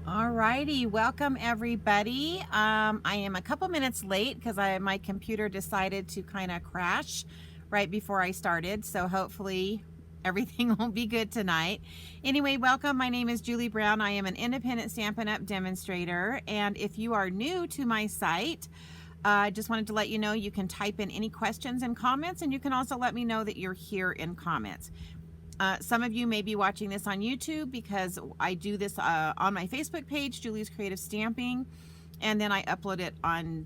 Alrighty, welcome everybody. I am a couple minutes late because my computer decided to kind of crash right before I started, so hopefully everything will be good tonight. Anyway, welcome. My name is Julie Brown. I am an independent Stampin' Up! Demonstrator, and if you are new to my site, I just wanted to let you know you can type in any questions and comments, and you can also let me know that you're here in comments. Some of you may be watching this on YouTube because I do this on my Facebook page, Julie's Creative Stamping, and then I upload it on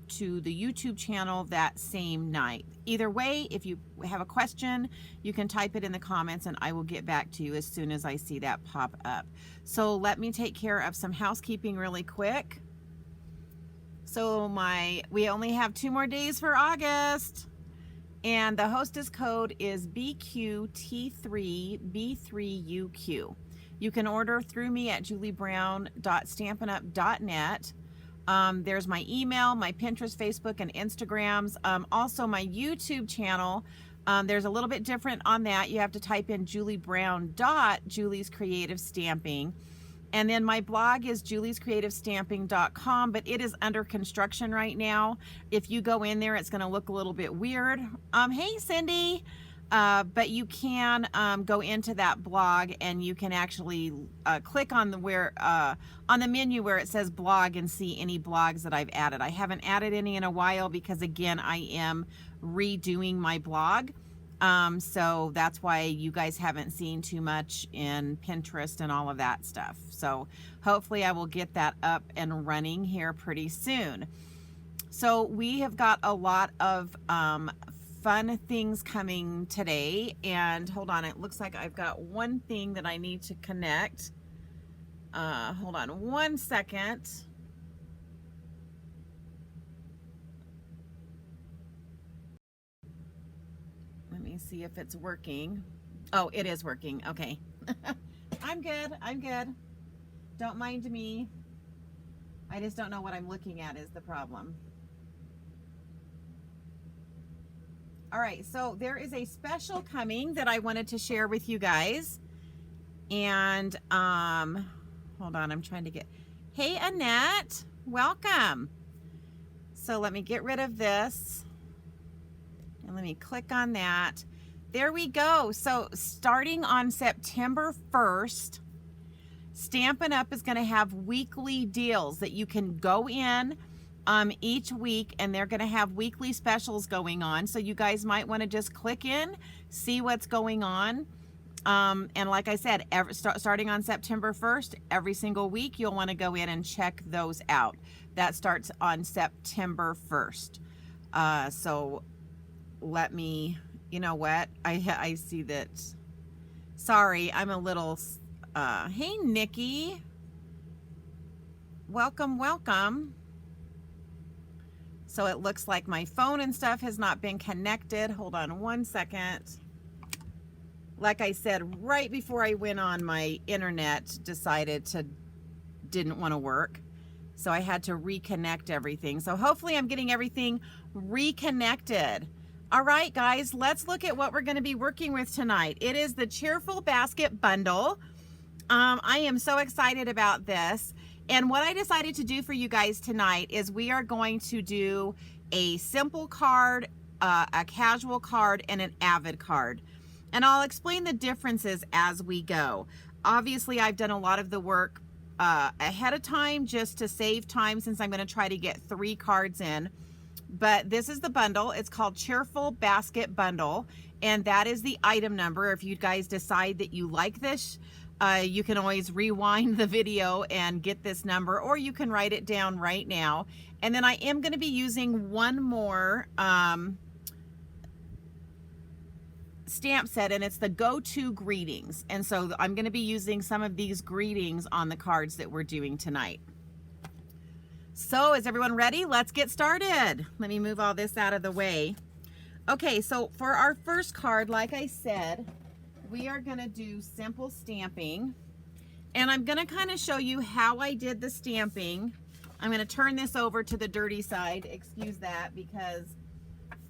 to the YouTube channel that same night. Either way, if you have a question, you can type it in the comments and I will get back to you as soon as I see that pop up. So let me take care of some housekeeping really quick. So we only have 2 more days for August. And the hostess code is BQT3B3UQ. You can order through me at juliebrown.stampinup.net. There's my email, my Pinterest, Facebook, and Instagrams. Also my YouTube channel. There's a little bit different on that. You have to type in juliebrown.Julie's Creative Stamping. And then my blog is juliescreativestamping.com, but it is under construction right now. If you go in there, it's going to look a little bit weird. Hey, Cindy. But you can go into that blog and you can actually click on the menu where it says blog and see any blogs that I've added. I haven't added any in a while because, again, I am redoing my blog. So that's why you guys haven't seen too much in Pinterest and all of that stuff. So hopefully I will get that up and running here pretty soon. So we have got a lot of fun things coming today, and hold on, it looks like I've got one thing that I need to connect. Hold on one second. Let me see if it's working. Oh, it is working. Okay. I'm good. I'm good. Don't mind me. I just don't know what I'm looking at is the problem. All right, so there is a special coming that I wanted to share with you guys. And hold on, I'm trying to get... Hey, Annette, welcome. So let me get rid of this. And let me click on that. There we go. So starting on September 1st, Stampin' Up! Is going to have weekly deals that you can go in each week, and they're going to have weekly specials going on. So you guys might want to just click in, see what's going on. And like I said, starting on September 1st, every single week, you'll want to go in and check those out. That starts on September 1st. So let me, you know what, I see that. Sorry, I'm a little, hey, Nikki. Welcome, welcome. So it looks like my phone and stuff has not been connected. Hold on one second. Like I said, right before I went on, my internet didn't want to work. So I had to reconnect everything. So hopefully I'm getting everything reconnected. All right, guys, let's look at what we're going to be working with tonight. It is the Cheerful Basket Bundle. I am so excited about this. And what I decided to do for you guys tonight is we are going to do a simple card, a casual card, and an Avid card. And I'll explain the differences as we go. Obviously, I've done a lot of the work ahead of time just to save time, since I'm going to try to get 3 cards in. But this is the bundle. It's called Cheerful Basket Bundle, and that is the item number. If you guys decide that you like this, you can always rewind the video and get this number, or you can write it down right now. And then I am going to be using one more stamp set, and it's the go-to greetings. And so I'm going to be using some of these greetings on the cards that we're doing tonight. So is everyone ready? Let's get started. Let me move all this out of the way. Okay, so for our first card, like I said, we are going to do simple stamping, and I'm going to kind of show you how I did the stamping. I'm going to turn this over to the dirty side, excuse that, because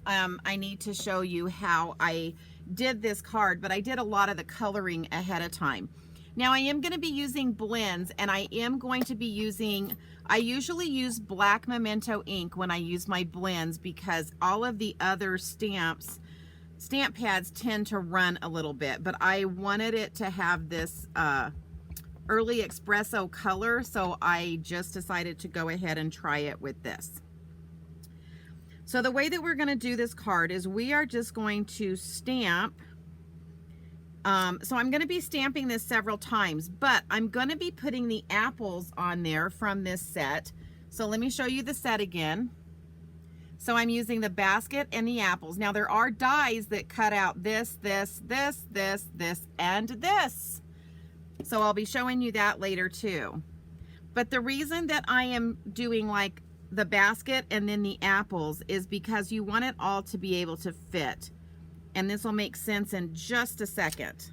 I need to show you how I did this card, but I did a lot of the coloring ahead of time. Now I am going to be using blends, and I am going to be using, I usually use black Memento ink when I use my blends because all of the other stamp pads tend to run a little bit, but I wanted it to have this early espresso color, so I just decided to go ahead and try it with this. So the way that we're going to do this card is we are just going to stamp. So I'm going to be stamping this several times, but I'm going to be putting the apples on there from this set. So let me show you the set again. So I'm using the basket and the apples. Now there are dies that cut out this, this, this, this, this, and this. So I'll be showing you that later too. But the reason that I am doing like the basket and then the apples is because you want it all to be able to fit. And this will make sense in just a second.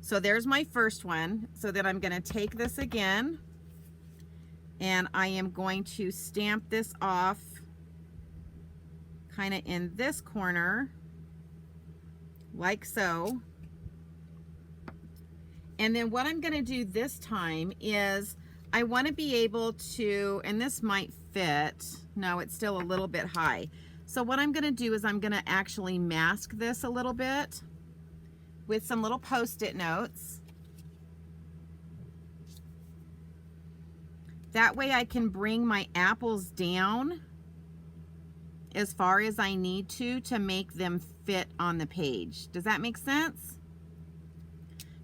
So there's my first one. So then I'm going to take this again and I am going to stamp this off kind of in this corner like so. And then what I'm going to do this time is I want to be able to, and this might fit. No, it's still a little bit high. So what I'm going to do is I'm going to actually mask this a little bit with some little Post-it notes. That way I can bring my apples down as far as I need to make them fit on the page. Does that make sense?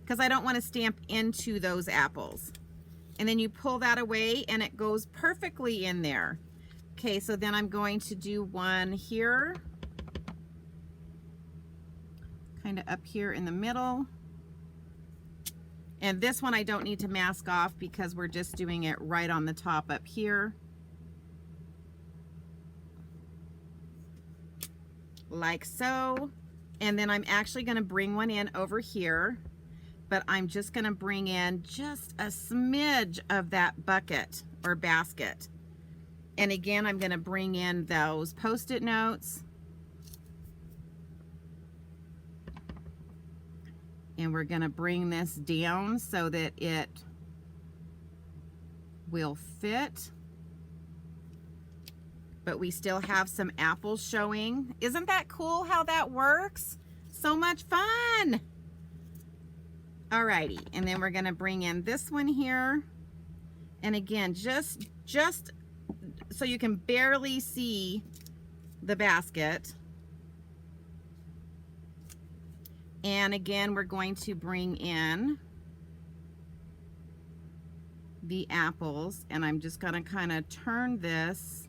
Because I don't want to stamp into those apples. And then you pull that away and it goes perfectly in there. Okay, so then I'm going to do one here, kind of up here in the middle. And this one I don't need to mask off because we're just doing it right on the top up here. Like so. And then I'm actually going to bring one in over here, but I'm just going to bring in just a smidge of that bucket or basket. And again, I'm going to bring in those Post-it notes. And we're going to bring this down so that it will fit. But we still have some apples showing. Isn't that cool how that works? So much fun. Alrighty, and then we're going to bring in this one here. And again, just so you can barely see the basket. And again, we're going to bring in the apples, and I'm just going to kind of turn this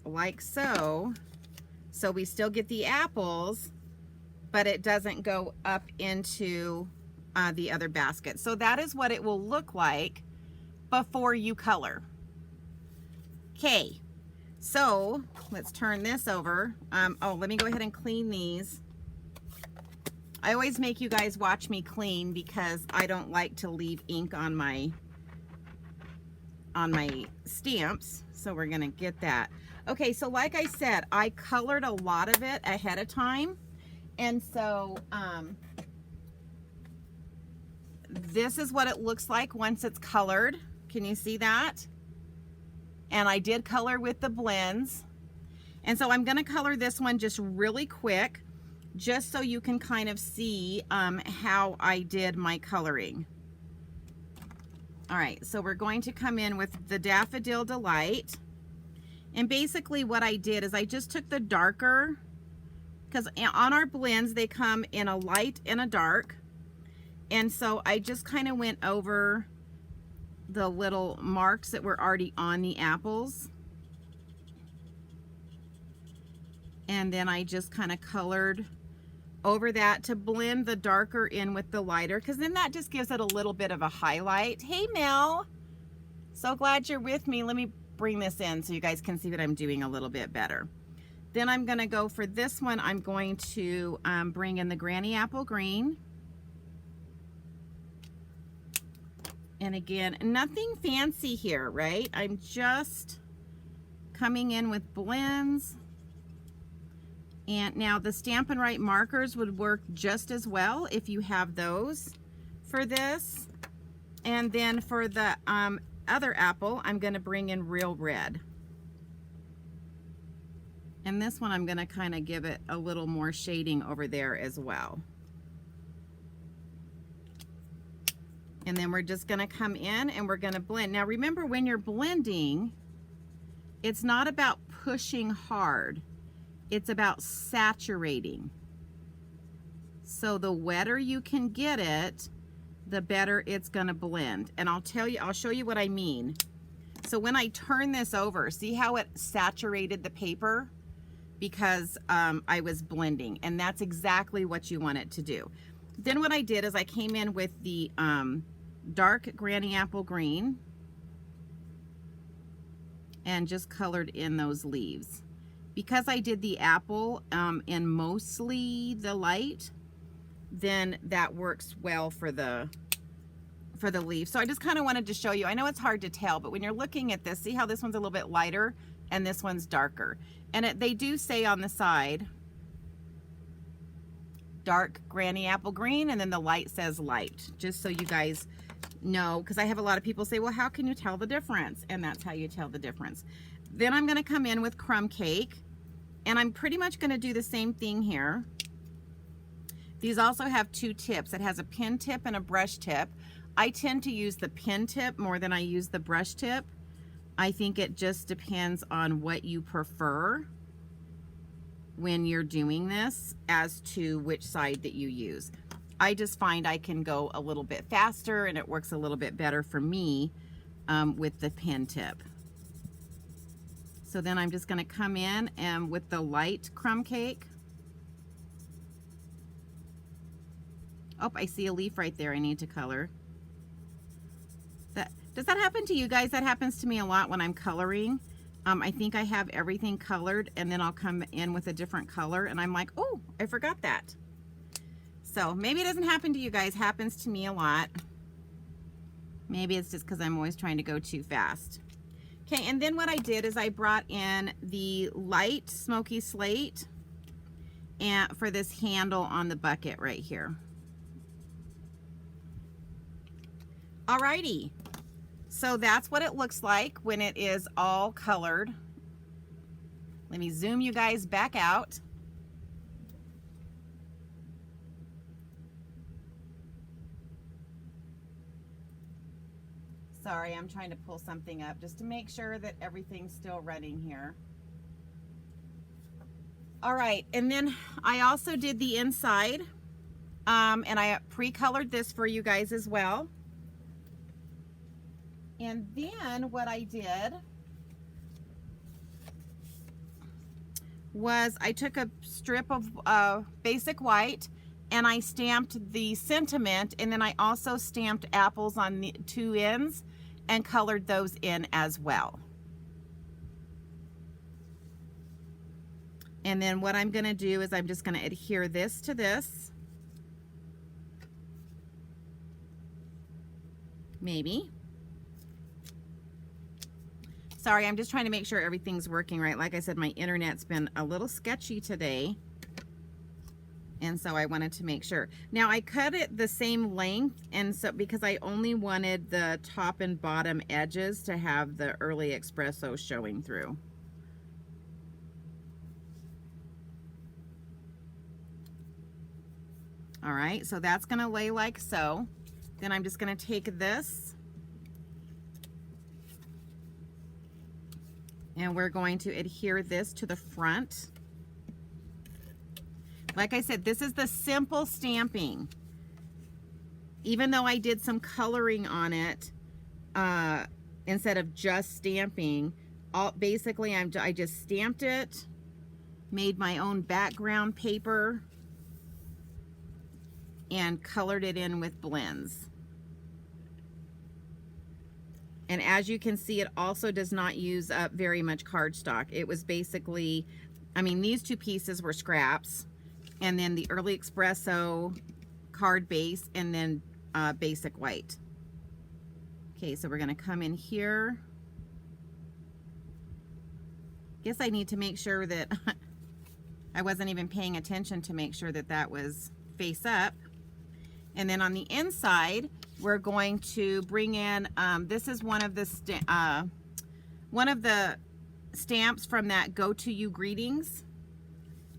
like so. So we still get the apples, but it doesn't go up into the other basket. So that is what it will look like before you color. Okay, so let's turn this over. Oh, let me go ahead and clean these. I always make you guys watch me clean because I don't like to leave ink on my stamps. So we're gonna get that. Okay, so like I said, I colored a lot of it ahead of time. And so this is what it looks like once it's colored. Can you see that? And I did color with the blends. And so I'm going to color this one just really quick, just so you can kind of see how I did my coloring. All right, so we're going to come in with the Daffodil Delight. And basically what I did is I just took the darker, because on our blends they come in a light and a dark. And so I just kind of went over the little marks that were already on the apples. And then I just kind of colored over that to blend the darker in with the lighter, because then that just gives it a little bit of a highlight. Hey Mel, so glad you're with me. Let me bring this in so you guys can see what I'm doing a little bit better. Then I'm going to go for this one. I'm going to bring in the Granny Apple Green. And again, nothing fancy here, right? I'm just coming in with blends And now the Stampin' Right markers would work just as well if you have those for this. And then for the other apple, I'm going to bring in Real Red. And this one I'm going to kind of give it a little more shading over there as well. And then we're just going to come in and we're going to blend. Now remember, when you're blending, it's not about pushing hard. It's about saturating. So the wetter you can get it, the better it's going to blend. And I'll show you what I mean. So when I turn this over, see how it saturated the paper? Because I was blending, and that's exactly what you want it to do. Then what I did is I came in with the dark Granny Apple Green and just colored in those leaves. Because I did the apple in mostly the light, then that works well for the leaf. So I just kind of wanted to show you. I know it's hard to tell, but when you're looking at this, see how this one's a little bit lighter and this one's darker. And they do say on the side, dark Granny Apple Green, and then the light says light, just so you guys know, because I have a lot of people say, well, how can you tell the difference? And that's how you tell the difference. Then I'm going to come in with Crumb Cake, and I'm pretty much going to do the same thing here. These also have two tips. It has a pin tip and a brush tip. I tend to use the pin tip more than I use the brush tip. I think it just depends on what you prefer when you're doing this as to which side that you use. I just find I can go a little bit faster and it works a little bit better for me with the pin tip. So then I'm just going to come in and with the light Crumb Cake. Oh, I see a leaf right there I need to color. Does that happen to you guys? That happens to me a lot when I'm coloring. I think I have everything colored and then I'll come in with a different color and I'm like, oh, I forgot that. So maybe it doesn't happen to you guys. Happens to me a lot. Maybe it's just because I'm always trying to go too fast. Okay, and then what I did is I brought in the light Smoky Slate and for this handle on the bucket right here. Alrighty. So that's what it looks like when it is all colored. Let me zoom you guys back out. Sorry, I'm trying to pull something up just to make sure that everything's still running here. All right, and then I also did the inside, and I pre-colored this for you guys as well. And then what I did was I took a strip of basic white and I stamped the sentiment, and then I also stamped apples on the two ends and colored those in as well. And then what I'm going to do is I'm just going to adhere this to this. Maybe. Sorry, I'm just trying to make sure everything's working right. Like I said, my internet's been a little sketchy today. And so I wanted to make sure. Now I cut it the same length, and so because I only wanted the top and bottom edges to have the early espresso showing through. All right, so that's gonna lay like so. Then I'm just gonna take this and we're going to adhere this to the front. Like I said, this is the simple stamping. Even though I did some coloring on it instead of just stamping, basically I just stamped it, made my own background paper, and colored it in with blends. And as you can see, it also does not use up very much cardstock. It was basically, I mean, these two pieces were scraps, and then the early espresso card base, and then basic white. Okay, so we're gonna come in here. Guess I need to make sure that I wasn't even paying attention to make sure that that was face up. And then on the inside, we're going to bring in, this is one of the stamps from that Go To You Greetings.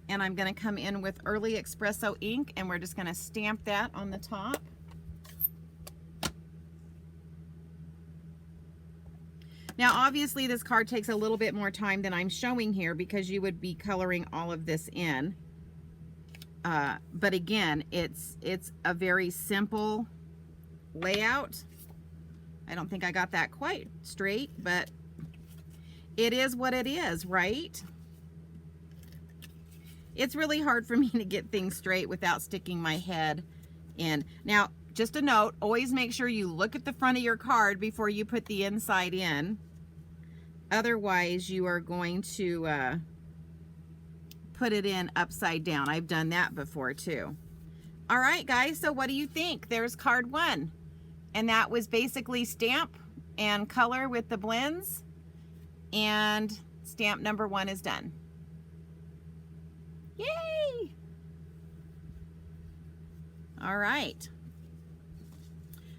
And I'm going to come in with Early Espresso ink, and we're just going to stamp that on the top. Now, obviously, this card takes a little bit more time than I'm showing here because you would be coloring all of this in. But again, it's a very simple layout. I don't think I got that quite straight, but it is what it is, right? It's really hard for me to get things straight without sticking my head in. Now, just a note, always make sure you look at the front of your card before you put the inside in. Otherwise, you are going to put it in upside down. I've done that before too. All right, guys, so what do you think? There's card 1. And that was basically stamp and color with the blends. And stamp number 1 is done. Yay! All right.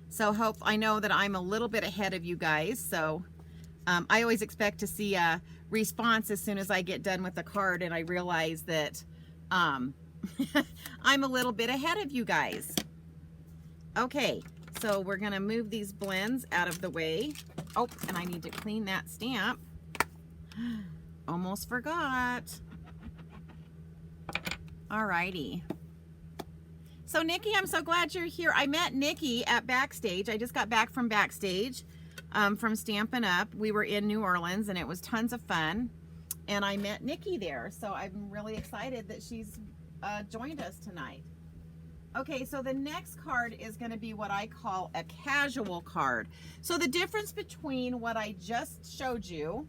So I know that I'm a little bit ahead of you guys. So I always expect to see a response as soon as I get done with the card, and I realize that I'm a little bit ahead of you guys. Okay, so we're gonna move these blends out of the way. Oh, and I need to clean that stamp. Almost forgot. Alrighty. So Nikki, I'm so glad you're here. I met Nikki at Backstage. I just got back from Backstage from Stampin' Up. We were in New Orleans and it was tons of fun. And I met Nikki there. So I'm really excited that she's joined us tonight. Okay, so the next card is going to be what I call a casual card. So the difference between what I just showed you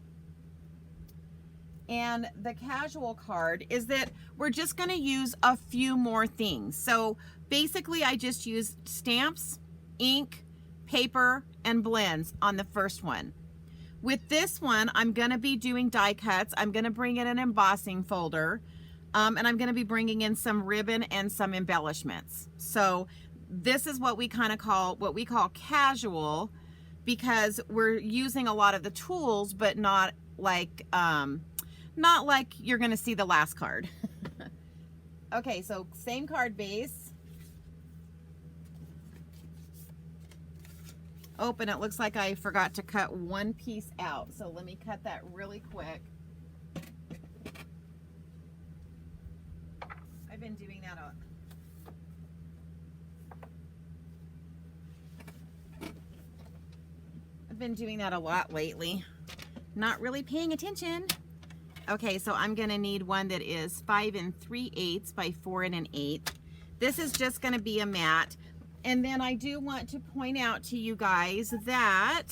and the casual card is that we're just going to use a few more things. So basically I just used stamps, ink, paper, and blends on the first one. With this one, I'm going to be doing die cuts. I'm going to bring in an embossing folder, and I'm going to be bringing in some ribbon and some embellishments. So this is what we kind of call, what we call casual, because we're using a lot of the tools, but not like you're going to see the last card. Okay, so same card base. Oh, and it looks like I forgot to cut one piece out. So let me cut that really quick. I've been doing that a lot lately. Not really paying attention. Okay, so I'm gonna need one that is 5 3/8 by 4 1/8. This is just gonna be a mat. And then I do want to point out to you guys that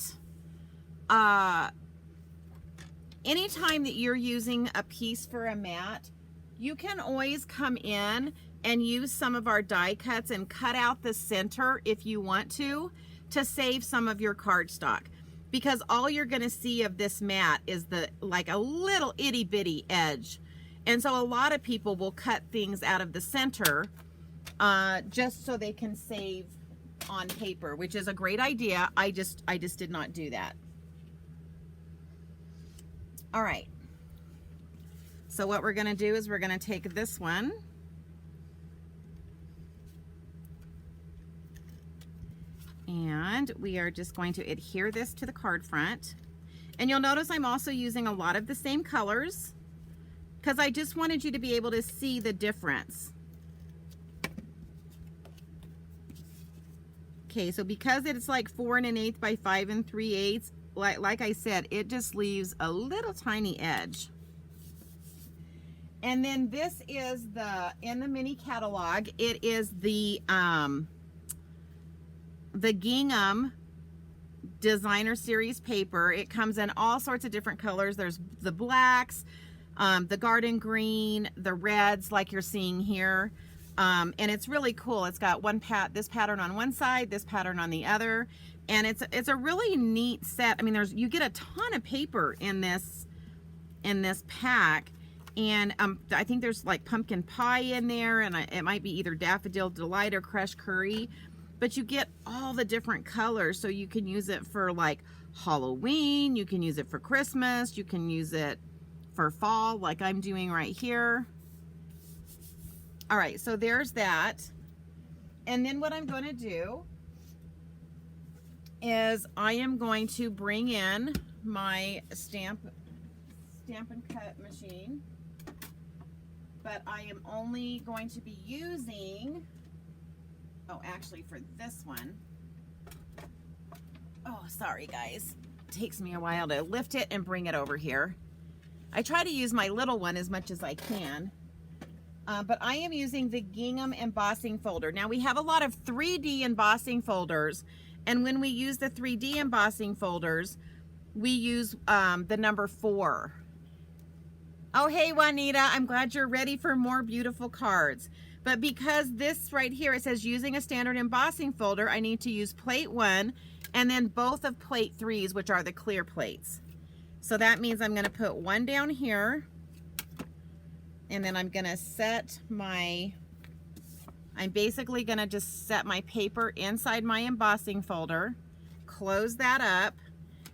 anytime that you're using a piece for a mat, you can always come in and use some of our die cuts and cut out the center if you want to save some of your cardstock. Because all you're gonna see of this mat is like a little itty bitty edge. And so a lot of people will cut things out of the center just so they can save on paper, which is a great idea. I just did not do that. All right. So what we're going to do is we're going to take this one and we are just going to adhere this to the card front. And you'll notice I'm also using a lot of the same colors because I just wanted you to be able to see the difference. Okay, so because it's like 4 1/8 by 5 3/8, like I said, it just leaves a little tiny edge. And then this is in the mini catalog, it is the Gingham Designer Series paper. It comes in all sorts of different colors. There's the blacks, the garden green, the reds like you're seeing here. And it's really cool. It's got this pattern on one side, this pattern on the other, and it's a really neat set. I mean, you get a ton of paper in this pack, And I think there's like pumpkin pie in there, and it might be either Daffodil Delight or Crushed Curry. But you get all the different colors, so you can use it for like Halloween, you can use it for Christmas, you can use it for fall like I'm doing right here. All right, so there's that. And then what I'm going to do is I am going to bring in my Stampin' Cut machine, but I am only going to be using, oh, actually for this one, oh, sorry guys, it takes me a while to lift it and bring it over here. I try to use my little one as much as I can, but I am using the gingham embossing folder. Now we have a lot of 3D embossing folders, and when we use the 3D embossing folders, we use the number 4. Oh, hey, Juanita, I'm glad you're ready for more beautiful cards. But because this right here, it says using a standard embossing folder, I need to use plate 1 and then both of plate 3s, which are the clear plates. So that means I'm going to put one down here, and then I'm going to set my, I'm basically going to just set my paper inside my embossing folder, close that up,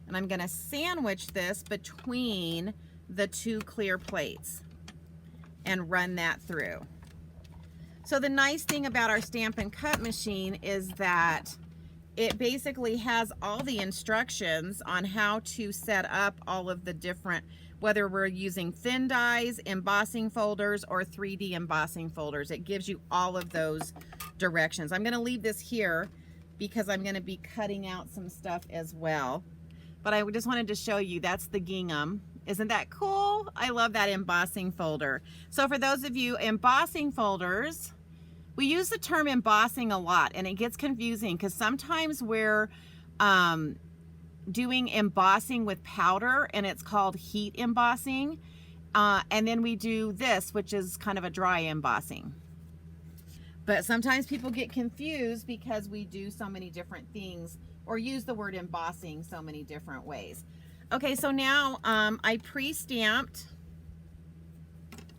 and I'm going to sandwich this between the 2 clear plates and run that through. So the nice thing about our Stampin' Cut machine is that it basically has all the instructions on how to set up all of the different, whether we're using thin dies, embossing folders, or 3D embossing folders. It gives you all of those directions. I'm going to leave this here because I'm going to be cutting out some stuff as well. But I just wanted to show you, that's the gingham. Isn't that cool? I love that embossing folder. So for those of you, embossing folders, we use the term embossing a lot, and it gets confusing because sometimes we're doing embossing with powder, and it's called heat embossing. And then we do this, which is kind of a dry embossing. But sometimes people get confused because we do so many different things, or use the word embossing so many different ways. Okay, so now I pre-stamped.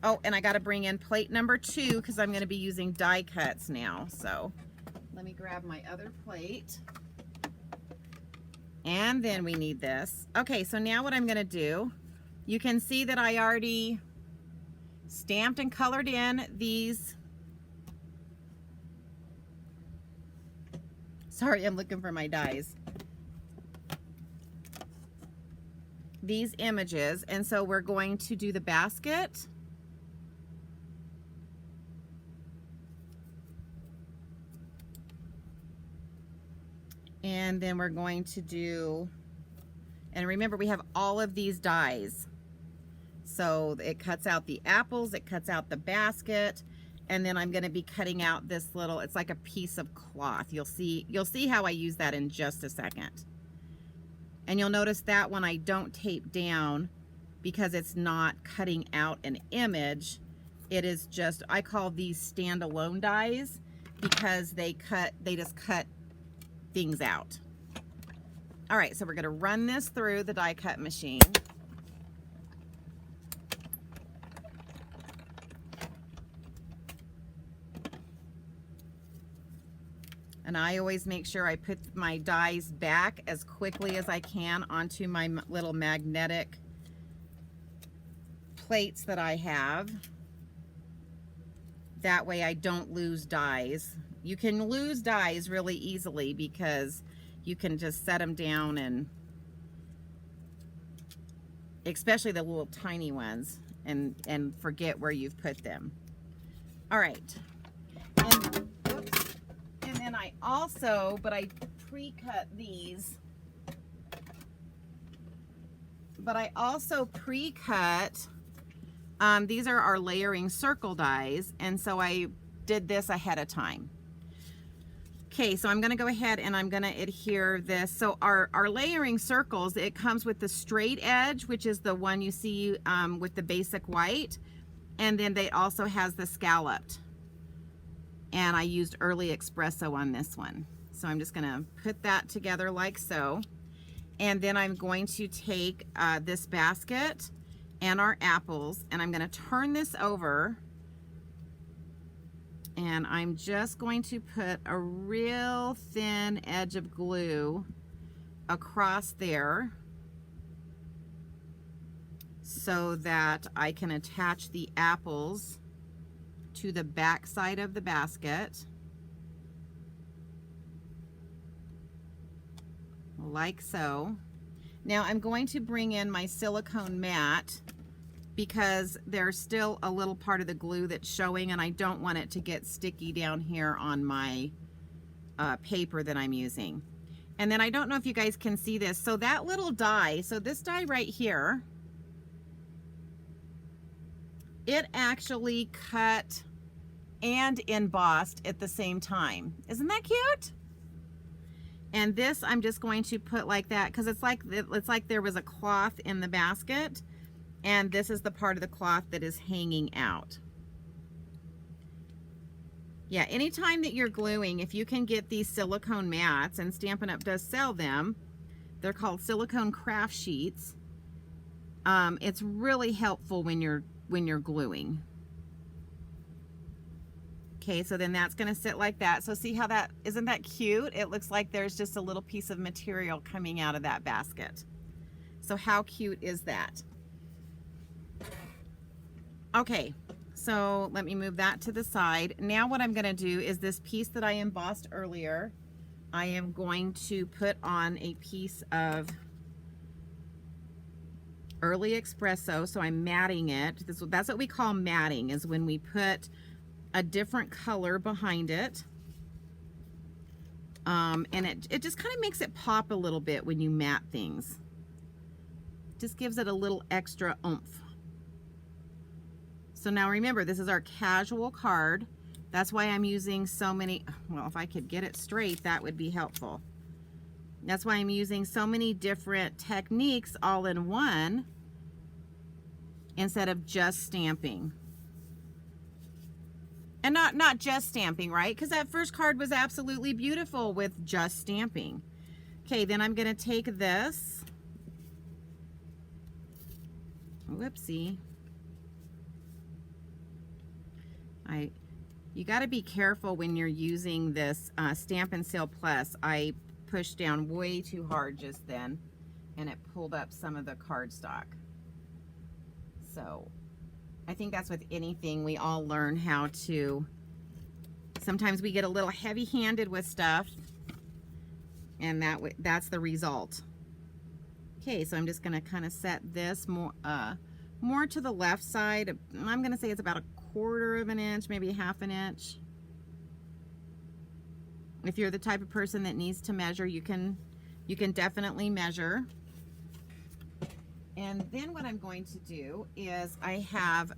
Oh, and I got to bring in plate number 2 because I'm going to be using die cuts now. So let me grab my other plate. And then we need this. Okay, so now what I'm going to do, you can see that I already stamped and colored in these. Sorry, I'm looking for my dies. These images, and so we're going to do the basket. And then we're going to do, and remember we have all of these dies. So it cuts out the apples, it cuts out the basket, and then I'm going to be cutting out this little, it's like a piece of cloth. You'll see how I use that in just a second. And you'll notice that one I don't tape down because it's not cutting out an image. It is just, I call these standalone dies because they just cut things out. All right, so we're going to run this through the die cut machine. And I always make sure I put my dies back as quickly as I can onto my little magnetic plates that I have. That way I don't lose dies. You can lose dies really easily because you can just set them down, and especially the little tiny ones, and forget where you've put them. All right. And then I also, but I pre-cut these, but I also pre-cut, these are our layering circle dies, and so I did this ahead of time. Okay, so I'm going to go ahead and I'm going to adhere this. So our layering circles, it comes with the straight edge, which is the one you see with the basic white, and then it also has the scalloped. And I used early espresso on this one. So I'm just going to put that together like so. And then I'm going to take this basket and our apples. And I'm going to turn this over, and I'm just going to put a real thin edge of glue across there so that I can attach the apples to the back side of the basket, like so. Now I'm going to bring in my silicone mat because there's still a little part of the glue that's showing, and I don't want it to get sticky down here on my paper that I'm using. And then I don't know if you guys can see this. So that little die, so this die right here, it actually cut and embossed at the same time. Isn't that cute? And this I'm just going to put like that because it's like there was a cloth in the basket, and this is the part of the cloth that is hanging out. Yeah, anytime that you're gluing, if you can get these silicone mats, and Stampin' Up! Does sell them, they're called silicone craft sheets. It's really helpful when you're gluing. Okay, so then that's gonna sit like that. So see how that, isn't that cute? It looks like there's just a little piece of material coming out of that basket. So how cute is that? Okay, so let me move that to the side. Now what I'm gonna do is this piece that I embossed earlier, I am going to put on a piece of Early Espresso, so I'm matting it. That's what we call matting, is when we put a different color behind it. And it just kind of makes it pop a little bit when you matte things. Just gives it a little extra oomph. So now remember, this is our casual card. That's why I'm using so many, well, if I could get it straight, that would be helpful. That's why I'm using so many different techniques all in one instead of just stamping. And not just stamping, right? Because that first card was absolutely beautiful with just stamping. Okay, then I'm going to take this. Whoopsie. You got to be careful when you're using this Stampin' Seal Plus. I pushed down way too hard just then, and it pulled up some of the cardstock. So I think that's with anything. We all learn how to, sometimes we get a little heavy-handed with stuff, and that's the result. Okay, so I'm just going to kind of set this more to the left side. I'm going to say it's about 1/4 of an inch, maybe 1/2 an inch. If you're the type of person that needs to measure, you can definitely measure. And then what I'm going to do is I have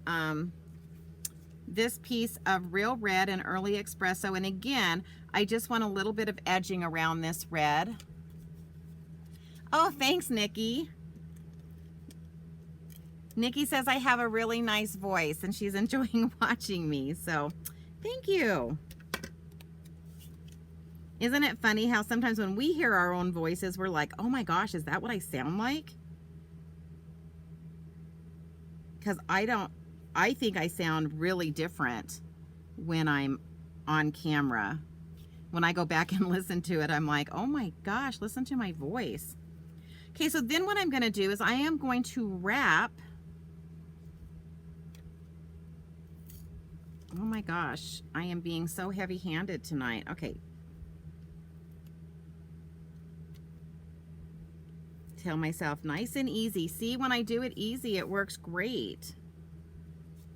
this piece of Real Red and Early Espresso, and again, I just want a little bit of edging around this red. Oh, thanks, Nikki. Nikki says I have a really nice voice, and she's enjoying watching me, so thank you. Isn't it funny how sometimes when we hear our own voices, we're like, oh my gosh, is that what I sound like? Because I think I sound really different when I'm on camera. When I go back and listen to it, I'm like, oh my gosh, listen to my voice. Okay, so then what I'm going to do is I am going to wrap. Oh my gosh, I am being so heavy-handed tonight. Okay. Tell myself nice and easy. See, when I do it easy, it works great.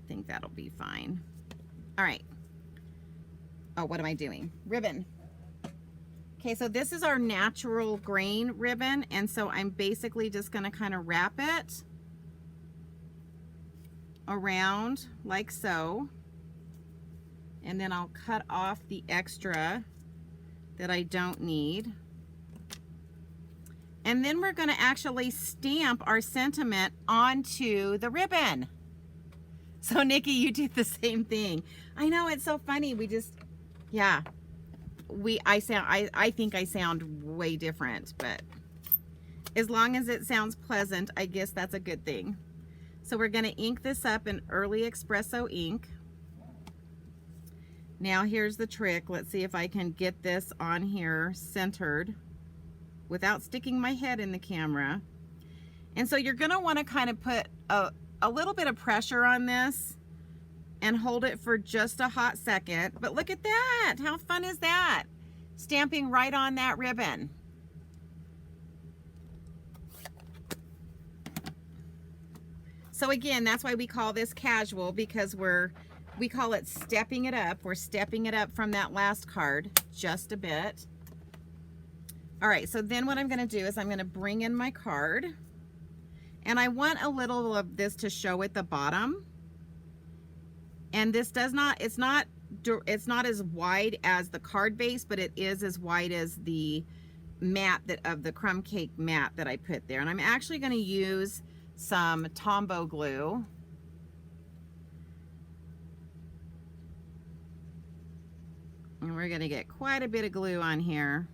I think that'll be fine. All right. Oh, what am I doing? Ribbon. Okay, so this is our natural grain ribbon, and so I'm basically just going to kind of wrap it around like so. And then I'll cut off the extra that I don't need. And then we're going to actually stamp our sentiment onto the ribbon. So Nikki, you do the same thing. I know, it's so funny. We just, yeah, I think I sound way different, but as long as it sounds pleasant, I guess that's a good thing. So we're going to ink this up in early espresso ink. Now here's the trick. Let's see if I can get this on here centered without sticking my head in the camera. And so you're going to want to kind of put a little bit of pressure on this and hold it for just a hot second. But look at that. How fun is that? Stamping right on that ribbon. So again, that's why we call this casual, because we call it stepping it up. We're stepping it up from that last card just a bit. All right, so then what I'm going to do is I'm going to bring in my card, and I want a little of this to show at the bottom. And this does not, it's not as wide as the card base, but it is as wide as the mat of the crumb cake mat that I put there. And I'm actually going to use some Tombow glue. And we're going to get quite a bit of glue on here.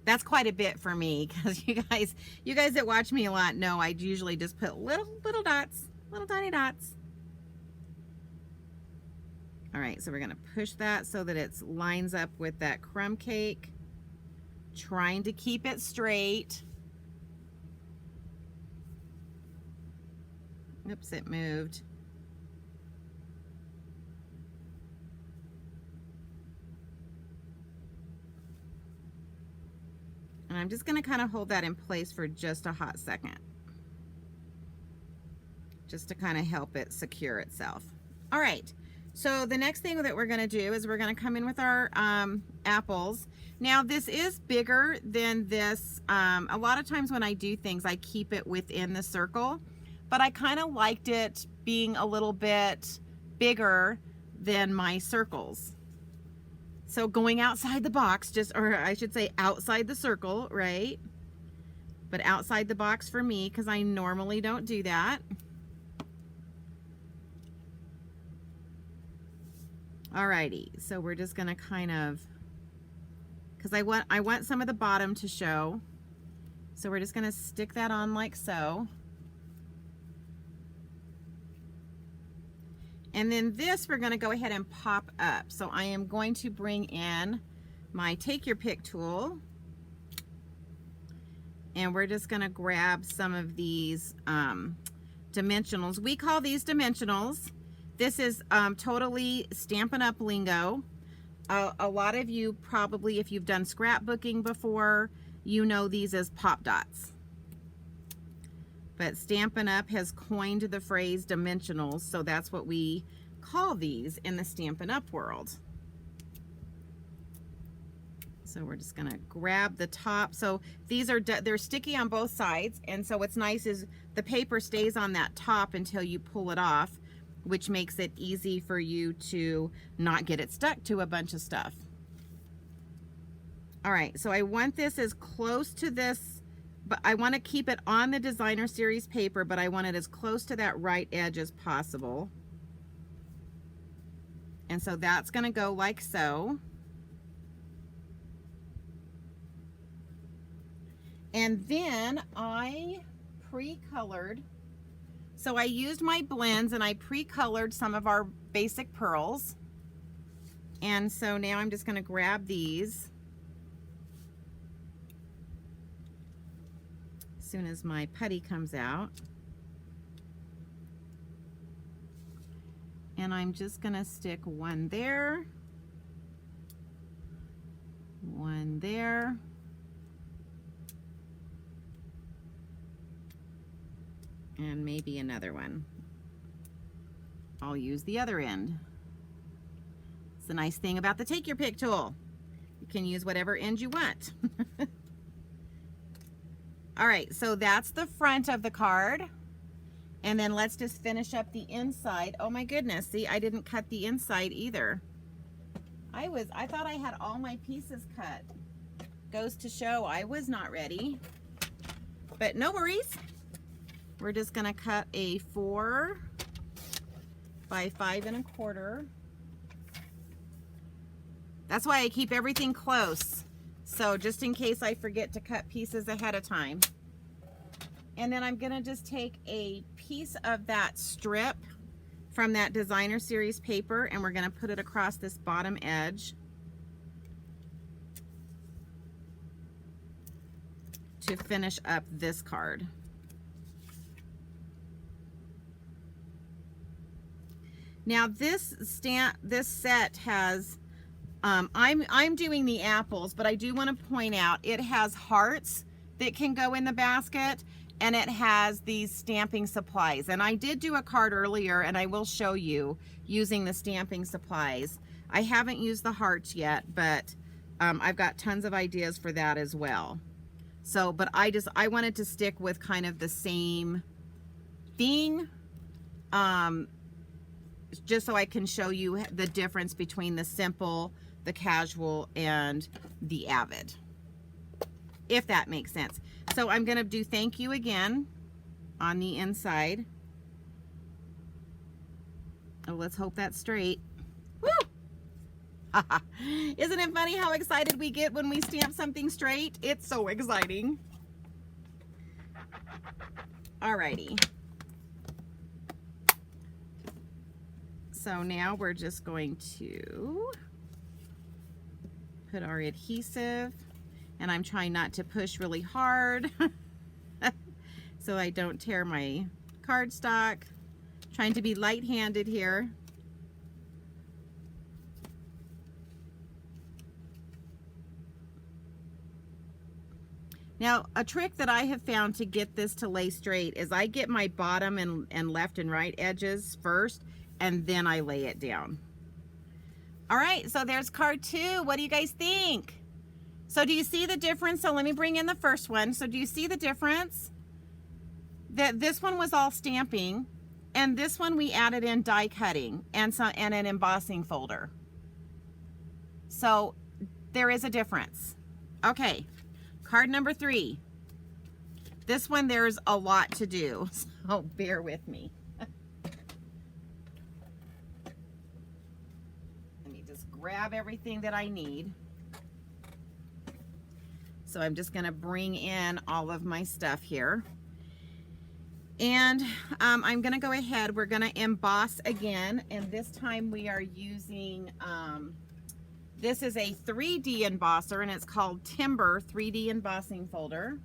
That's quite a bit for me, because you guys that watch me a lot know I usually just put little dots, little tiny dots. All right, so we're going to push that so that it lines up with that crumb cake, trying to keep it straight. Oops, it moved. And I'm just going to kind of hold that in place for just a hot second, just to kind of help it secure itself. All right, so the next thing that we're going to do is we're going to come in with our apples. Now this is bigger than this. A lot of times when I do things, I keep it within the circle, but I kind of liked it being a little bit bigger than my circles. So going outside the box, or I should say outside the circle, right? But outside the box for me, because I normally don't do that. Alrighty, so we're just gonna kind of, because I want some of the bottom to show. So we're just gonna stick that on like so. And then this we're going to go ahead and pop up. So I am going to bring in my Take Your Pick tool. And we're just going to grab some of these dimensionals. We call these dimensionals. This is totally Stampin' Up! Lingo. A lot of you probably, if you've done scrapbooking before, you know these as pop dots. But Stampin' Up! Has coined the phrase dimensionals, so that's what we call these in the Stampin' Up! World. So we're just gonna grab the top. So these are, they're sticky on both sides, and so what's nice is the paper stays on that top until you pull it off, which makes it easy for you to not get it stuck to a bunch of stuff. All right, so I want this as close to this, but I want to keep it on the designer series paper, but I want it as close to that right edge as possible. And so that's going to go like so. And then I pre-colored, so I used my blends and I pre-colored some of our basic pearls. And so now I'm just going to grab these. Soon as my putty comes out, and I'm just gonna stick one there, one there, and maybe another one. I'll use the other end. It's the nice thing about the Take Your Pick tool. You can use whatever end you want. All right, so that's the front of the card. And then let's just finish up the inside. Oh my goodness, see, I didn't cut the inside either. I thought I had all my pieces cut. Goes to show I was not ready. But no worries. We're just gonna cut a 4 by 5 1/4. That's why I keep everything close. So just in case I forget to cut pieces ahead of time. And then I'm gonna just take a piece of that strip from that designer series paper, and we're gonna put it across this bottom edge to finish up this card. Now this set has, I'm doing the apples, but I do want to point out it has hearts that can go in the basket, and it has these stamping supplies. And I did do a card earlier, and I will show you using the stamping supplies. I haven't used the hearts yet, but I've got tons of ideas for that as well. So, but I wanted to stick with kind of the same thing, just so I can show you the difference between the simple, the casual, and the Avid, if that makes sense. So I'm going to do thank you again on the inside. Oh, let's hope that's straight. Woo! Isn't it funny how excited we get when we stamp something straight? It's so exciting. Alrighty. So now we're just going to put our adhesive, and I'm trying not to push really hard so I don't tear my cardstock. Trying to be light-handed here. Now, a trick that I have found to get this to lay straight is I get my bottom and left and right edges first, and then I lay it down. All right, so there's card 2. What do you guys think? So do you see the difference? So let me bring in the first one. So do you see the difference? That this one was all stamping, and this one we added in die cutting and an embossing folder. So there is a difference. Okay. Card number 3. This one, there's a lot to do, so bear with me. Let me just grab everything that I need. So I'm just gonna bring in all of my stuff here. And I'm gonna go ahead, we're gonna emboss again, and this time we are using, this is a 3D embosser, and it's called Timber 3D Embossing Folder.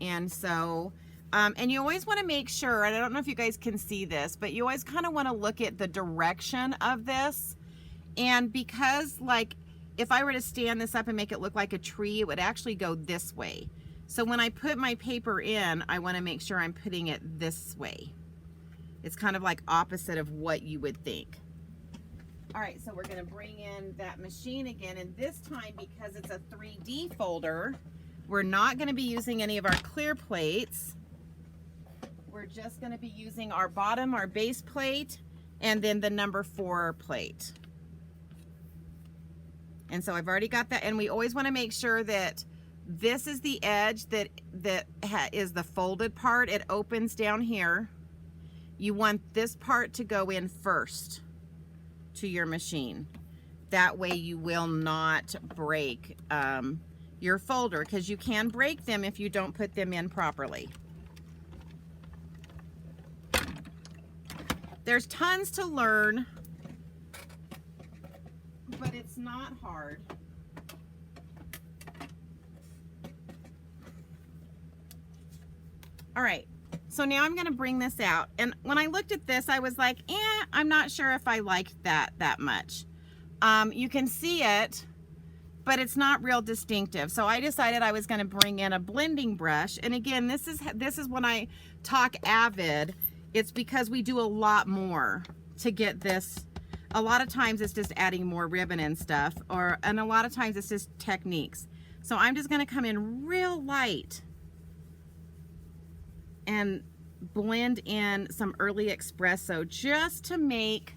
And so, and you always want to make sure, and I don't know if you guys can see this, but you always kind of want to look at the direction of this. And because, like, if I were to stand this up and make it look like a tree, it would actually go this way. So when I put my paper in, I want to make sure I'm putting it this way. It's kind of like opposite of what you would think. All right, so we're gonna bring in that machine again, and this time, because it's a 3D folder, we're not gonna be using any of our clear plates. We're just gonna be using our bottom, our base plate, and then the number 4 plate. And so I've already got that, and we always wanna make sure that this is the edge that is the folded part. It opens down here. You want this part to go in first to your machine. That way you will not break your folder, because you can break them if you don't put them in properly. There's tons to learn, but it's not hard. All right, so now I'm gonna bring this out. And when I looked at this, I was like, I'm not sure if I liked that much. You can see it, but it's not real distinctive. So I decided I was gonna bring in a blending brush. And again, this is when I talk Avid, it's because we do a lot more to get this. A lot of times it's just adding more ribbon and stuff, and a lot of times it's just techniques. So I'm just gonna come in real light and blend in some early espresso just to make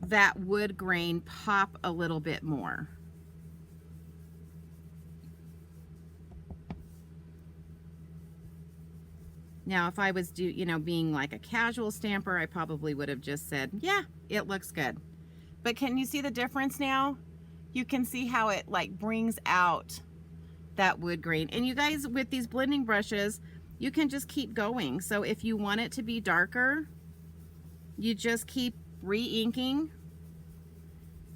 that wood grain pop a little bit more. Now, if I was being like a casual stamper, I probably would have just said, yeah, it looks good. But can you see the difference now? You can see how it like brings out that wood grain. And you guys, with these blending brushes, you can just keep going. So if you want it to be darker, you just keep re-inking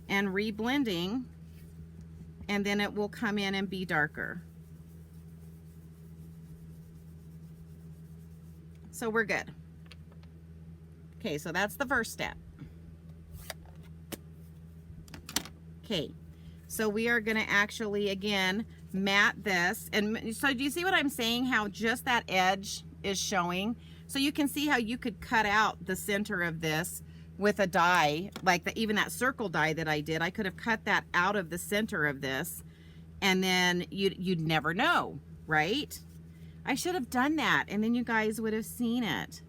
and re-blending, and then it will come in and be darker. So we're good. Okay, so that's the first step. Okay, so we are gonna actually, again, mat this. And so do you see what I'm saying? How just that edge is showing? So you can see how you could cut out the center of this with a die, like even that circle die that I did. I could have cut that out of the center of this, and then you'd never know, right? I should have done that, and then you guys would have seen it.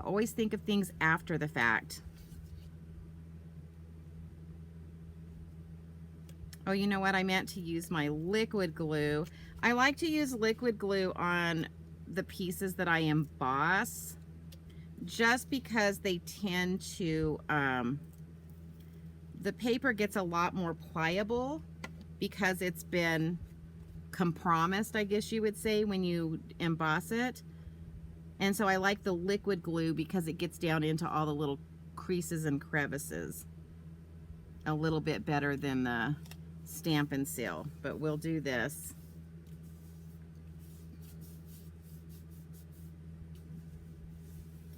Always think of things after the fact. Oh, you know what? I meant to use my liquid glue. I like to use liquid glue on the pieces that I emboss, just because they tend to, the paper gets a lot more pliable because it's been compromised, I guess you would say, when you emboss it. And so I like the liquid glue because it gets down into all the little creases and crevices a little bit better than the Stampin' Seal. But we'll do this.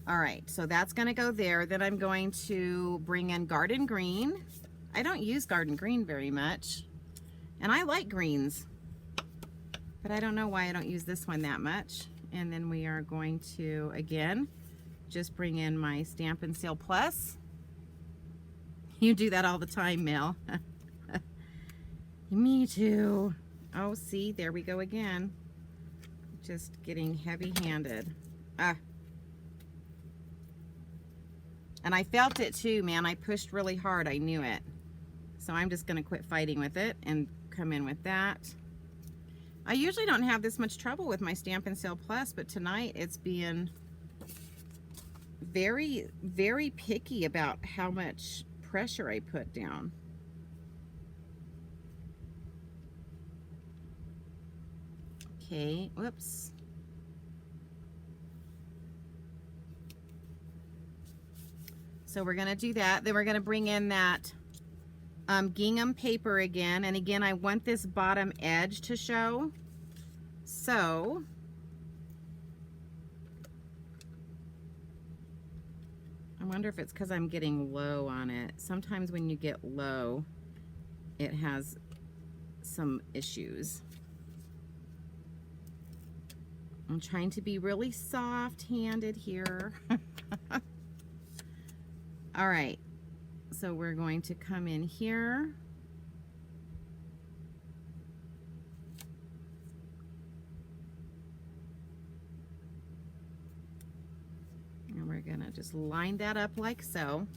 All right, so that's gonna go there. Then I'm going to bring in Garden Green. I don't use Garden Green very much, and I like greens, but I don't know why I don't use this one that much. And then we are going to, again, just bring in my Stampin' Seal Plus. You do that all the time, Mel. Me too. Oh, see, there we go again. Just getting heavy-handed. And I felt it too, man. I pushed really hard. I knew it. So I'm just going to quit fighting with it and come in with that. I usually don't have this much trouble with my Stampin' Seal Plus, but tonight it's being very, very picky about how much pressure I put down. Okay, whoops. So we're gonna do that. Then we're gonna bring in that gingham paper again. And again, I want this bottom edge to show. So I wonder if it's because I'm getting low on it. Sometimes when you get low, it has some issues. I'm trying to be really soft-handed here. All right, so we're going to come in here. And we're gonna just line that up like so.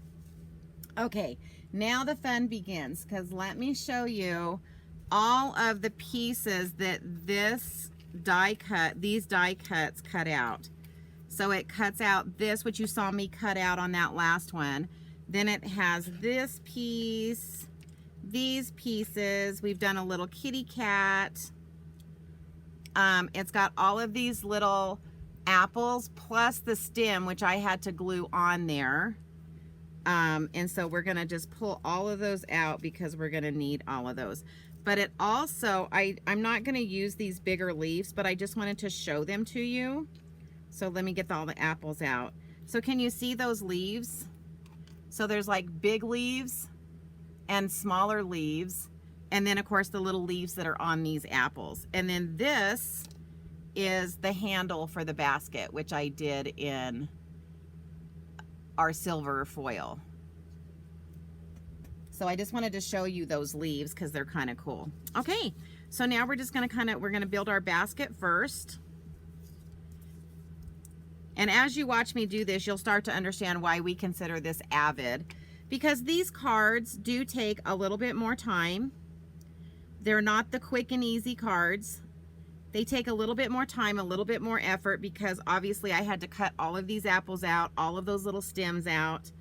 Okay, now the fun begins, because let me show you all of the pieces that these die cuts cut out. So it cuts out this, which you saw me cut out on that last one. Then it has this piece, these pieces. We've done a little kitty cat. It's got all of these little apples plus the stem, which I had to glue on there. And so we're gonna just pull all of those out because we're gonna need all of those. But it also, I'm not gonna use these bigger leaves, but I just wanted to show them to you. So let me get all the apples out. So can you see those leaves? So there's like big leaves and smaller leaves. And then of course the little leaves that are on these apples. And then this is the handle for the basket, which I did in our silver foil. So I just wanted to show you those leaves because they're kind of cool. Okay, so now we're just gonna we're gonna build our basket first. And as you watch me do this, you'll start to understand why we consider this Avid, because these cards do take a little bit more time. They're not the quick and easy cards. They take a little bit more time, a little bit more effort, because obviously I had to cut all of these apples out, all of those little stems out,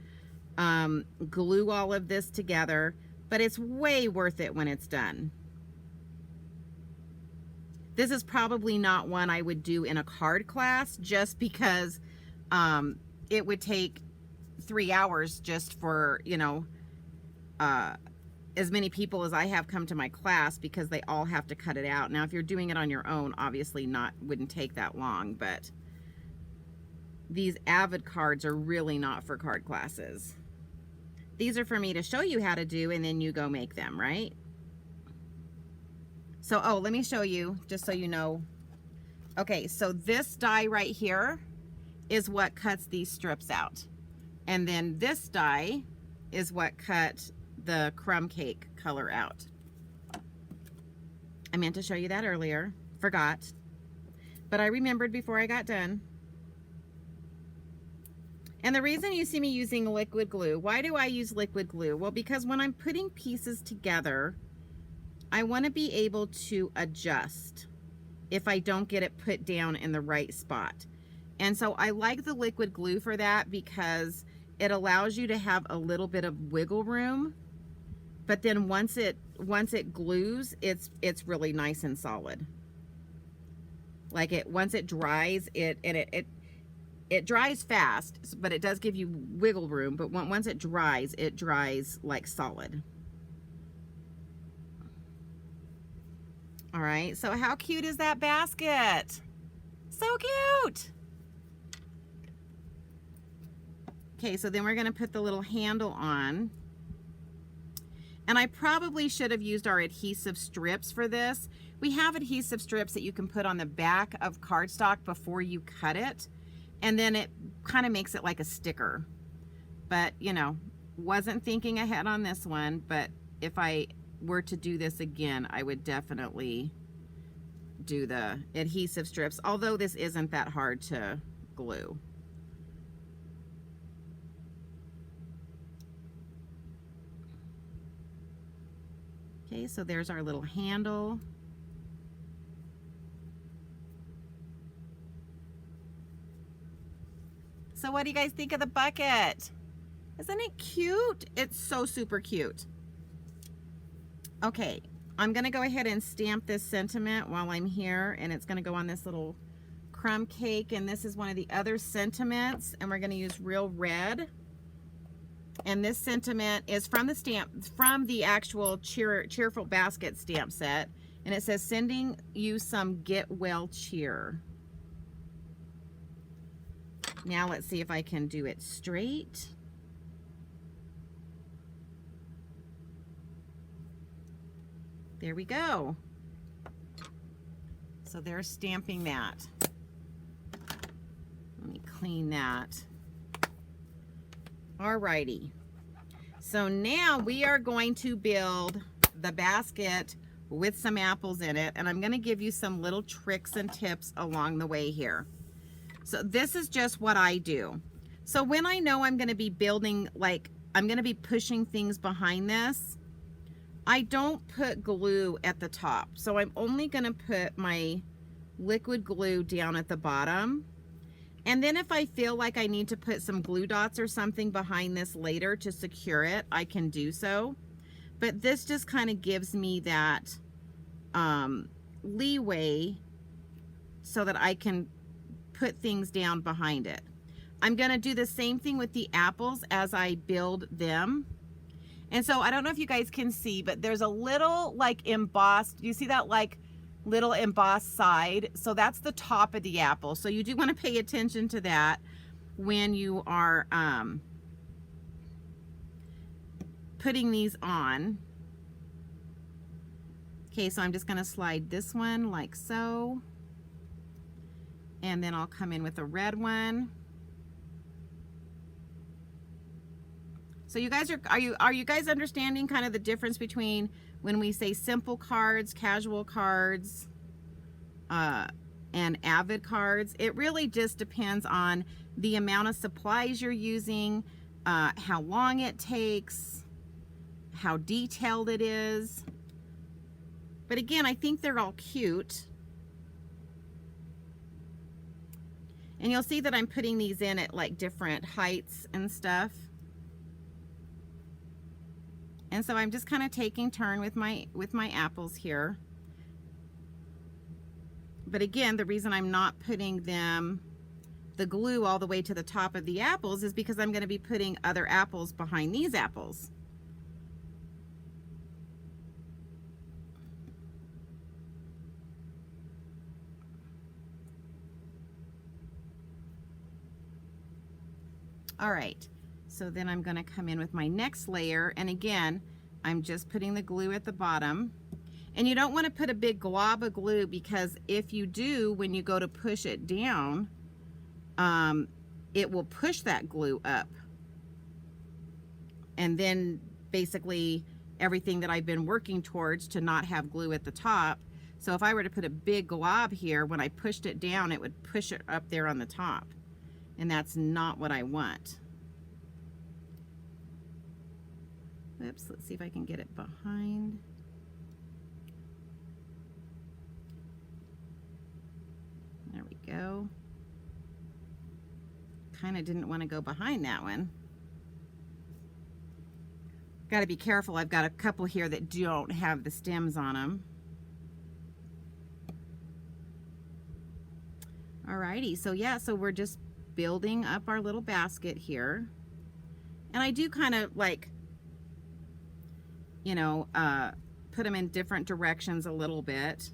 glue all of this together, but it's way worth it when it's done. This is probably not one I would do in a card class, just because it would take 3 hours just for, you know, as many people as I have come to my class, because they all have to cut it out. Now, if you're doing it on your own, obviously wouldn't take that long, but these Avid cards are really not for card classes. These are for me to show you how to do, and then you go make them, right? So, oh, let me show you, just so you know. Okay, so this die right here is what cuts these strips out. And then this die is what cut the crumb cake color out. I meant to show you that earlier, forgot, but I remembered before I got done. And the reason you see me using liquid glue, why do I use liquid glue? Well, because when I'm putting pieces together, I want to be able to adjust if I don't get it put down in the right spot. And so I like the liquid glue for that, because it allows you to have a little bit of wiggle room, but then once it glues, it's really nice and solid. Like once it dries, it dries fast, but it does give you wiggle room, but once it dries like solid. All right, so how cute is that basket? So cute. Okay, so then we're gonna put the little handle on. And I probably should have used our adhesive strips for this. We have adhesive strips that you can put on the back of cardstock before you cut it, and then it kind of makes it like a sticker. But, you know, wasn't thinking ahead on this one, but if I were to do this again, I would definitely do the adhesive strips, although this isn't that hard to glue. Okay, so there's our little handle. So what do you guys think of the bucket? Isn't it cute? It's so super cute. Okay, I'm gonna go ahead and stamp this sentiment while I'm here, and it's gonna go on this little crumb cake, and this is one of the other sentiments, and we're gonna use real red. And this sentiment is from the actual Cheerful Basket stamp set, and it says, sending you some get well cheer. Now let's see if I can do it straight. There we go. So they're stamping that. Let me clean that. Alrighty. So now we are going to build the basket with some apples in it, and I'm going to give you some little tricks and tips along the way here. So this is just what I do. So when I know I'm going to be building, like I'm going to be pushing things behind this, I don't put glue at the top. So I'm only going to put my liquid glue down at the bottom. And then if I feel like I need to put some glue dots or something behind this later to secure it, I can do so. But this just kind of gives me that leeway so that I can put things down behind it. I'm going to do the same thing with the apples as I build them. And so I don't know if you guys can see, but there's a little like embossed, you see that like little embossed side? So that's the top of the apple. So you do want to pay attention to that when you are putting these on. Okay, so I'm just going to slide this one like so. And then I'll come in with a red one. So you guys are you guys understanding kind of the difference between when we say simple cards, casual cards, and Avid cards? It really just depends on the amount of supplies you're using, how long it takes, how detailed it is. But again, I think they're all cute. And you'll see that I'm putting these in at like different heights and stuff. And so I'm just kind of taking turn with my apples here. But again, the reason I'm not putting the glue all the way to the top of the apples is because I'm going to be putting other apples behind these apples. All right, so then I'm going to come in with my next layer, and again, I'm just putting the glue at the bottom. And you don't want to put a big glob of glue, because if you do, when you go to push it down, it will push that glue up. And then basically everything that I've been working towards to not have glue at the top. So if I were to put a big glob here, when I pushed it down, it would push it up there on the top. And that's not what I want. Oops, let's see if I can get it behind. There we go. Kind of didn't want to go behind that one. Got to be careful. I've got a couple here that don't have the stems on them. Alrighty, so yeah, so we're just building up our little basket here. And I do kind of like, you know, put them in different directions a little bit.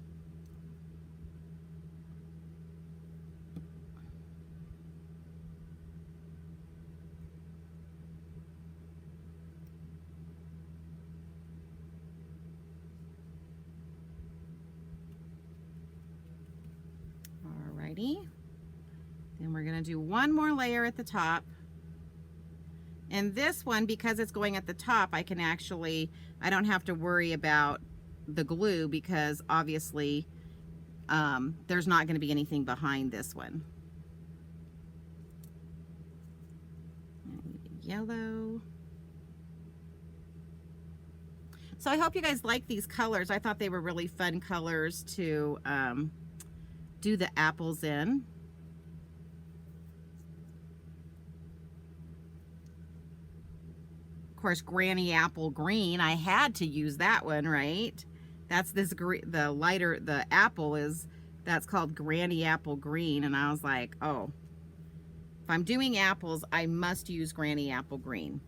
Alrighty. Then we're going to do one more layer at the top. And this one, because it's going at the top, I can actually, I don't have to worry about the glue, because obviously there's not going to be anything behind this one. Yellow. So I hope you guys like these colors. I thought they were really fun colors to do the apples in. Of course, Granny Apple Green, I had to use that one, right? That's this the lighter, the apple is, that's called Granny Apple Green, and I was like, oh, if I'm doing apples, I must use Granny Apple Green.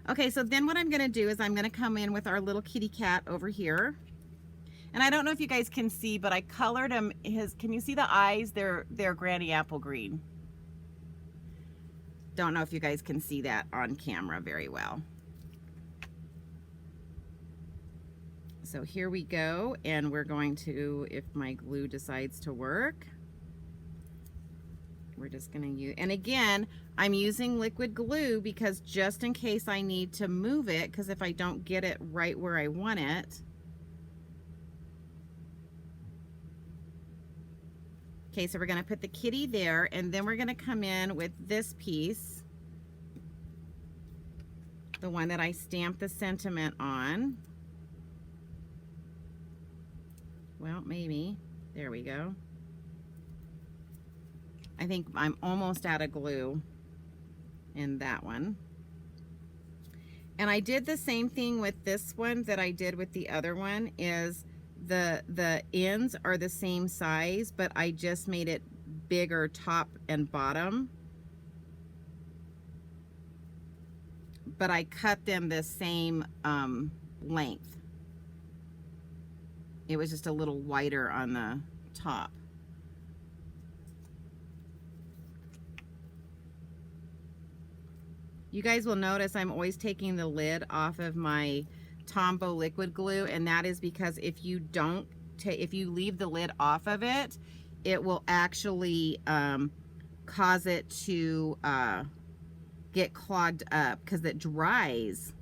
Okay, so then what I'm gonna do is I'm gonna come in with our little kitty cat over here. And I don't know if you guys can see, but I colored him can you see the eyes? They're Granny Apple Green. Don't know if you guys can see that on camera very well. So here we go, and we're going to, if my glue decides to work, we're just gonna use, and again, I'm using liquid glue because just in case I need to move it, because if I don't get it right where I want it. Okay, so we're gonna put the kitty there, and then we're gonna come in with this piece, the one that I stamped the sentiment on. Well, maybe. There we go. I think I'm almost out of glue in that one. And I did the same thing with this one that I did with the other one, is the ends are the same size, but I just made it bigger top and bottom. But I cut them the same length. It was just a little wider on the top. You guys will notice I'm always taking the lid off of my Tombow liquid glue, and that is because if you don't if you leave the lid off of it, it will actually cause it to get clogged up because it dries.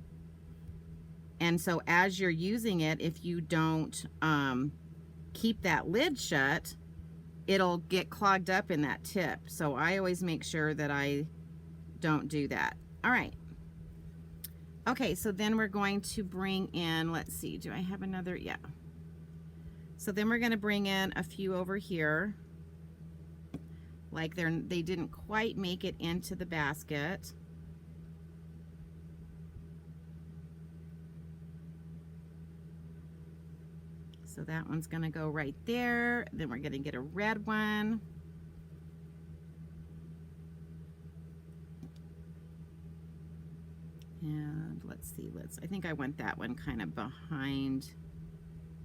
And so as you're using it, if you don't keep that lid shut, it'll get clogged up in that tip. So I always make sure that I don't do that. All right. Okay, so then we're going to bring in, let's see, do I have another? Yeah. So then we're going to bring in a few over here. Like they didn't quite make it into the basket. So that one's gonna go right there. Then we're gonna get a red one. And let's see, I think I want that one kind of behind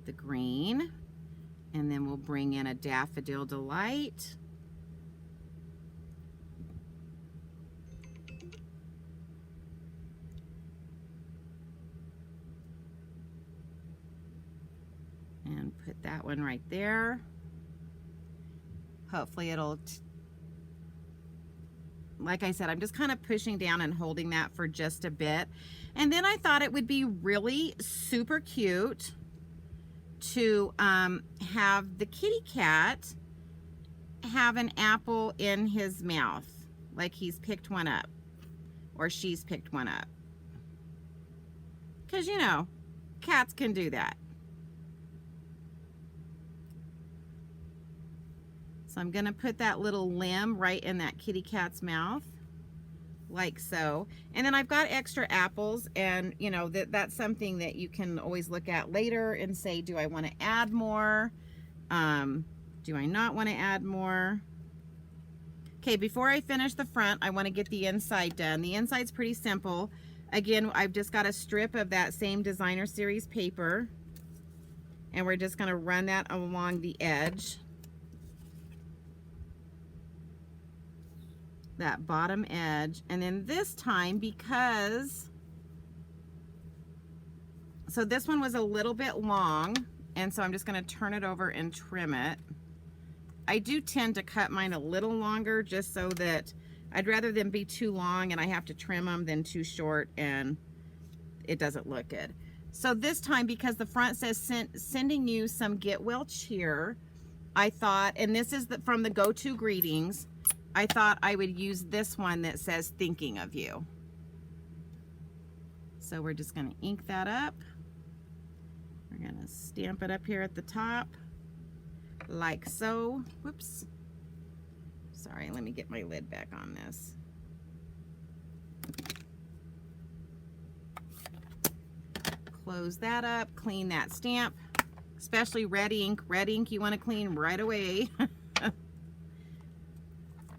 the green. And then we'll bring in a Daffodil Delight. And put that one right there. Hopefully it'll, like I said, I'm just kind of pushing down and holding that for just a bit. And then I thought it would be really super cute to have the kitty cat have an apple in his mouth, like he's picked one up or she's picked one up. Because, you know, cats can do that. So I'm going to put that little limb right in that kitty cat's mouth, like so. And then I've got extra apples, and you know, that's something that you can always look at later and say, do I want to add more? Do I not want to add more? Okay, before I finish the front, I want to get the inside done. The inside's pretty simple. Again, I've just got a strip of that same designer series paper, and we're just going to run that along the edge. That bottom edge. And then this time, because, so this one was a little bit long, and so I'm just going to turn it over and trim it. I do tend to cut mine a little longer, just so that I'd rather them be too long and I have to trim them than too short and it doesn't look good. So this time, because the front says sending you some get well cheer, I thought, and this is from the go-to greetings, I thought I would use this one that says thinking of you. So we're just going to ink that up. We're going to stamp it up here at the top, like so. Whoops. Sorry, let me get my lid back on this. Close that up, clean that stamp, especially red ink. Red ink you want to clean right away.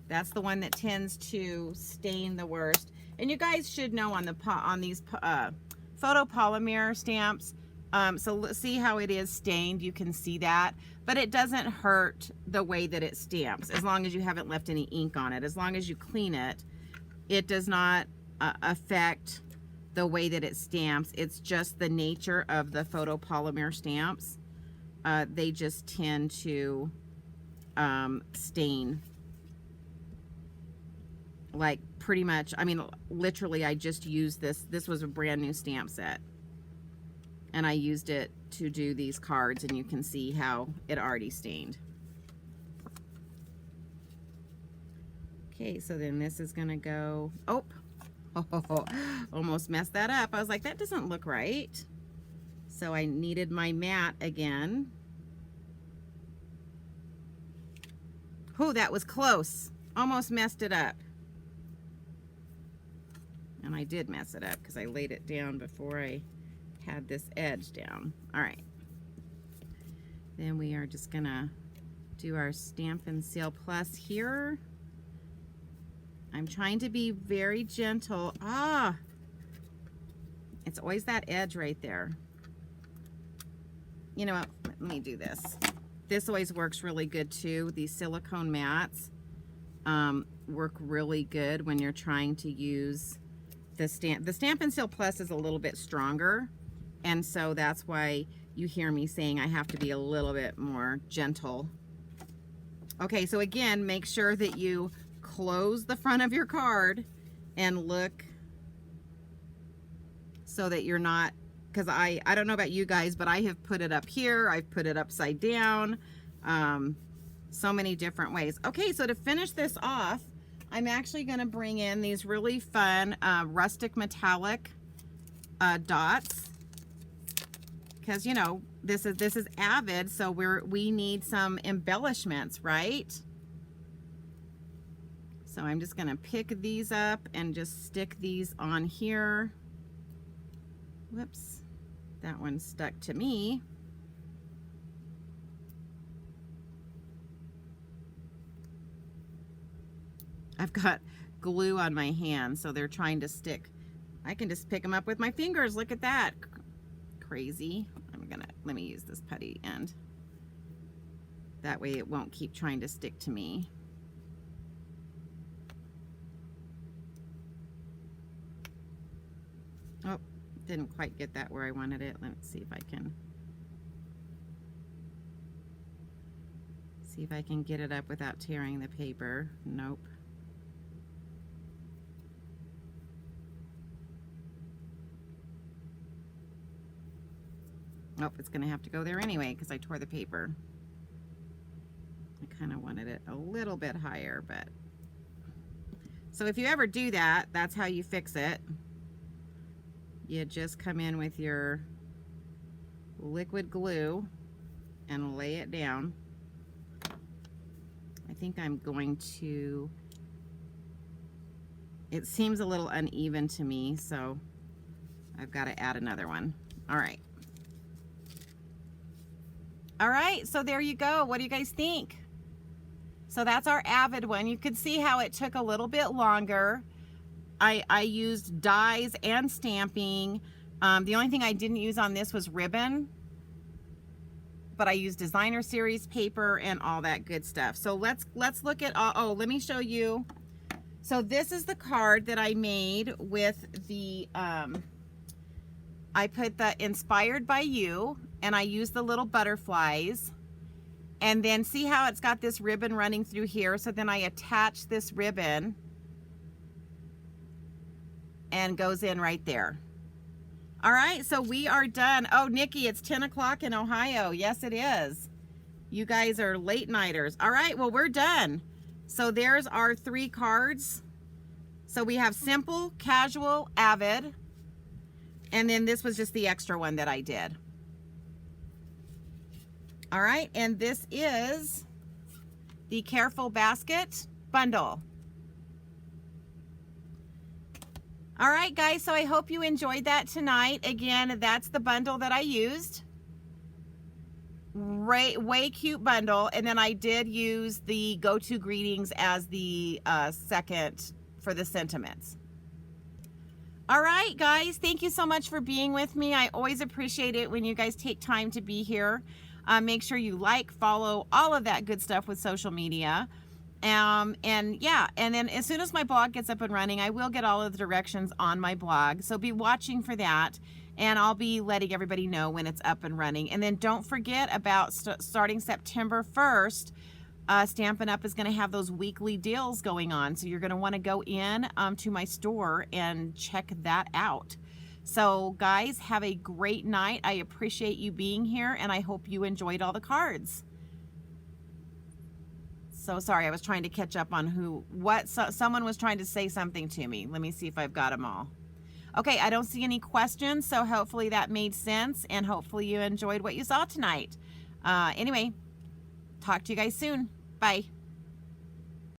That's the one that tends to stain the worst. And you guys should know on these photopolymer stamps, so see how it is stained, you can see that, but it doesn't hurt the way that it stamps as long as you haven't left any ink on it. As long as you clean it, it does not affect the way that it stamps. It's just the nature of the photopolymer stamps. They just tend to stain. Like pretty much, I mean, literally I just used this was a brand new stamp set, and I used it to do these cards, and you can see how it already stained. Okay, so then this is gonna go, oh, almost messed that up. I was like, that doesn't look right. So I needed my mat again. Oh, that was close. Almost messed it up. And I did mess it up because I laid it down before I had this edge down. All right. Then we are just gonna do our Stampin' Seal Plus here. I'm trying to be very gentle. Ah, it's always that edge right there. You know what, let me do this. This always works really good too. These silicone mats work really good when you're trying to use the Stampin' Seal Plus is a little bit stronger, and so that's why you hear me saying I have to be a little bit more gentle. Okay, so again, make sure that you close the front of your card and look so that you're not, because I don't know about you guys, but I have put it up here, I've put it upside down, so many different ways. Okay, so to finish this off, I'm actually going to bring in these really fun rustic metallic dots, because you know this is Avid, so we need some embellishments, right? So I'm just going to pick these up and just stick these on here. Whoops, that one stuck to me. I've got glue on my hand, so they're trying to stick. I can just pick them up with my fingers. Look at that. Crazy. Let me use this putty end. That way it won't keep trying to stick to me. Oh, didn't quite get that where I wanted it. Let's see if I can get it up without tearing the paper. Nope. Nope, it's gonna have to go there anyway because I tore the paper. I kind of wanted it a little bit higher, but so if you ever do that, that's how you fix it. You just come in with your liquid glue and lay it down. I think I'm going to, it seems a little uneven to me, so I've got to add another one. All right. All right, so there you go. What do you guys think? So that's our Avid one. You could see how it took a little bit longer. I used dies and stamping. The only thing I didn't use on this was ribbon, but I used designer series paper and all that good stuff. So let's look at oh, let me show you. So this is the card that I made with the I put the inspired by you, and I used the little butterflies, and then see how it's got this ribbon running through here. So then I attach this ribbon and goes in right there. All right, so we are done. Oh, Nikki, it's 10 o'clock in Ohio. Yes, it is. You guys are late nighters. All right, well, we're done. So there's our 3 cards. So we have simple, casual, Avid, and then this was just the extra one that I did. All right, and this is the Cheerful Basket Bundle. All right, guys, so I hope you enjoyed that tonight. Again, that's the bundle that I used. Way cute bundle. And then I did use the go-to greetings as the second for the sentiments. All right, guys, thank you so much for being with me. I always appreciate it when you guys take time to be here. Make sure you like, follow, all of that good stuff with social media. And yeah, and then as soon as my blog gets up and running, I will get all of the directions on my blog. So be watching for that, and I'll be letting everybody know when it's up and running. And then don't forget about starting September 1st, Stampin' Up! Is going to have those weekly deals going on. So you're going to want to go in to my store and check that out. So guys, have a great night. I appreciate you being here, and I hope you enjoyed all the cards. So sorry, I was trying to catch up on someone was trying to say something to me. Let me see if I've got them all. Okay, I don't see any questions, so hopefully that made sense, and hopefully you enjoyed what you saw tonight. Anyway, talk to you guys soon. Bye.